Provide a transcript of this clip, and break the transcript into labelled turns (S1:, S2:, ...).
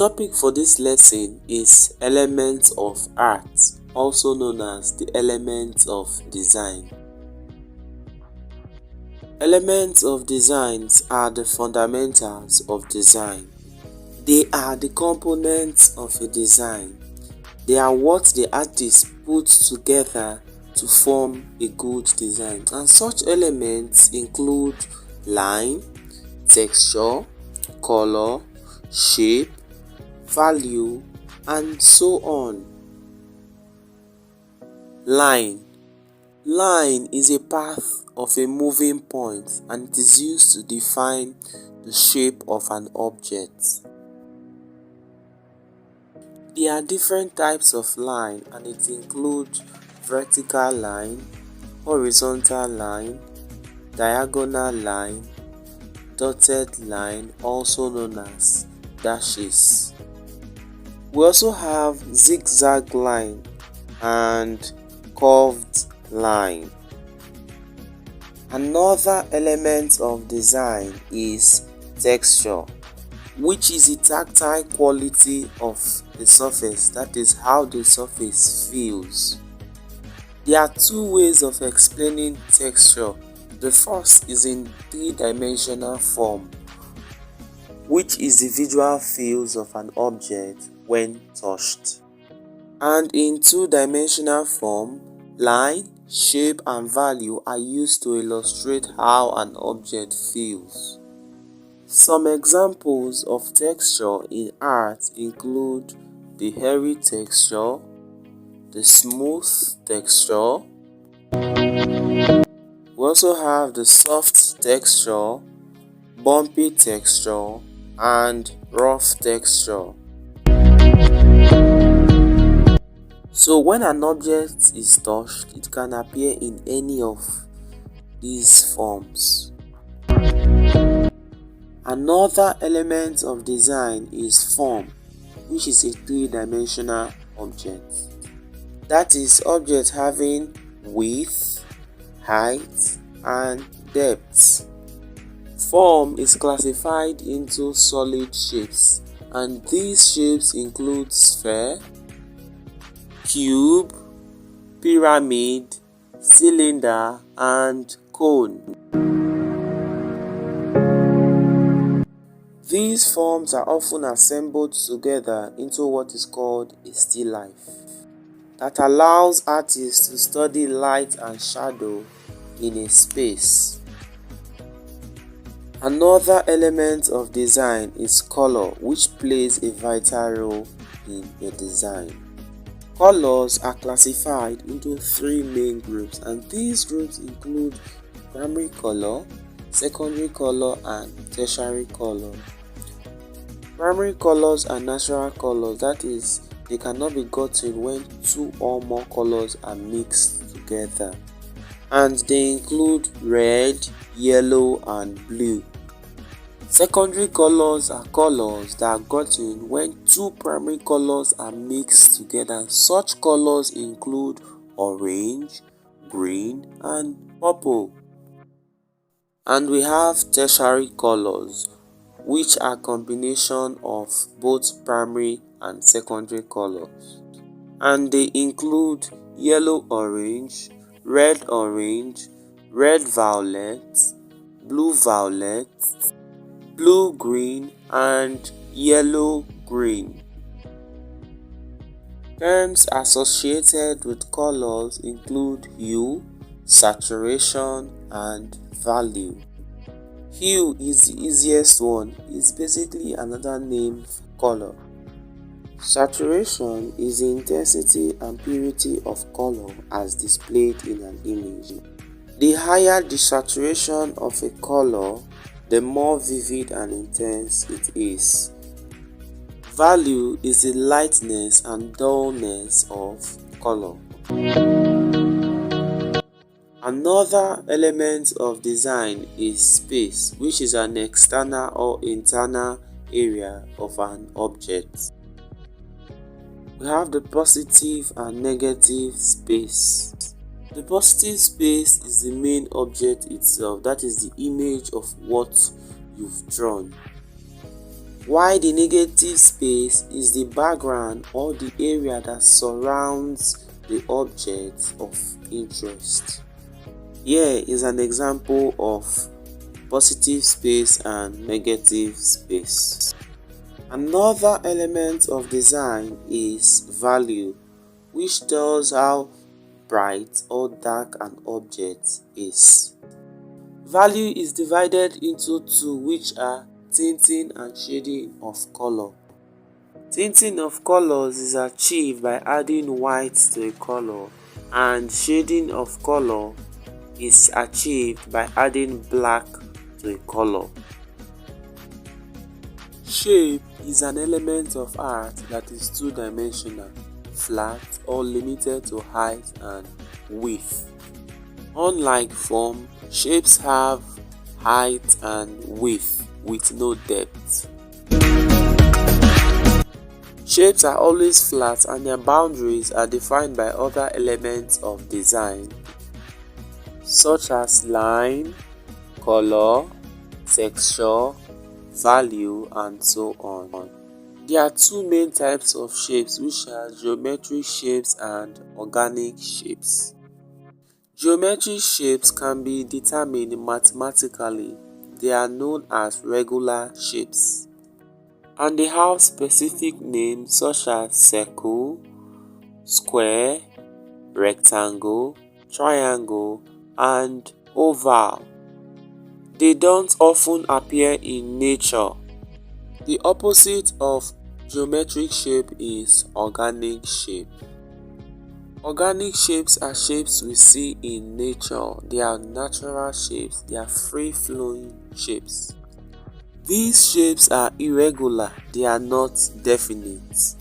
S1: topic for this lesson is elements of art, also known as the elements of design. Elements of designs are the fundamentals of design. They are the components of a design. They are what the artist puts together to form a good design. And such elements include line, texture, color, shape, value, and so on. Line is a path of a moving point, and it is used to define the shape of an object. There are different types of line, and it includes vertical line, horizontal line, diagonal line, dotted line, also known as dashes. We also have zigzag line and curved line. Another element of design is texture, which is the tactile quality of the surface, that is how the surface feels. There are two ways of explaining texture. The first is in three-dimensional form, which is the visual feels of an object when touched. And in two-dimensional form, line, shape, and value are used to illustrate how an object feels. Some examples of texture in art include the hairy texture, the smooth texture. We also have the soft texture, bumpy texture, and rough texture. So when an object is touched, it can appear in any of these forms. Another element of design is form, which is a three-dimensional object. That is, object having width, height, and depth. Form is classified into solid shapes, and these shapes include sphere, cube, pyramid, cylinder, and cone. These forms are often assembled together into what is called a still life, that allows artists to study light and shadow in a space. Another element of design is color, which plays a vital role in a design. Colors are classified into three main groups, and these groups include primary color, secondary color, and tertiary color. Primary colors are natural colors, that is, they cannot be gotten when two or more colors are mixed together, and they include red, yellow, and blue. Secondary colors are colors that are gotten when two primary colors are mixed together. Such colors include orange, green, and purple. And we have tertiary colors, which are combination of both primary and secondary colors. And they include yellow-orange, red-orange, red-violet, blue-violet, blue-green, and yellow-green. Terms associated with colors include hue, saturation, and value. Hue is the easiest one. It's basically another name for color. Saturation is the intensity and purity of color as displayed in an image. The higher the saturation of a color, the more vivid and intense it is. Value is the lightness and dullness of color. Another element of design is space, which is an external or internal area of an object. We have the positive and negative space. The positive space is the main object itself, that is the image of what you've drawn. while the negative space is the background or the area that surrounds the object of interest. Here is an example of positive space and negative space. Another element of design is value, which tells how bright or dark an object is. Value is divided into two, which are tinting and shading of color. Tinting of colors is achieved by adding white to a color, and shading of color is achieved by adding black to a color. Shape is an element of art that is two-dimensional, flat or limited to height and width. Unlike form, shapes have height and width with no depth. Shapes are always flat and their boundaries are defined by other elements of design, such as line, color, texture, value, and so on. There are two main types of shapes, which are geometric shapes and organic shapes. Geometric shapes can be determined mathematically. They are known as regular shapes, and they have specific names such as circle, square, rectangle, triangle, and oval. They don't often appear in nature. The opposite of geometric shape is organic shape. Organic shapes are shapes we see in nature. They are natural shapes. They are free-flowing shapes. These shapes are irregular. They are not definite.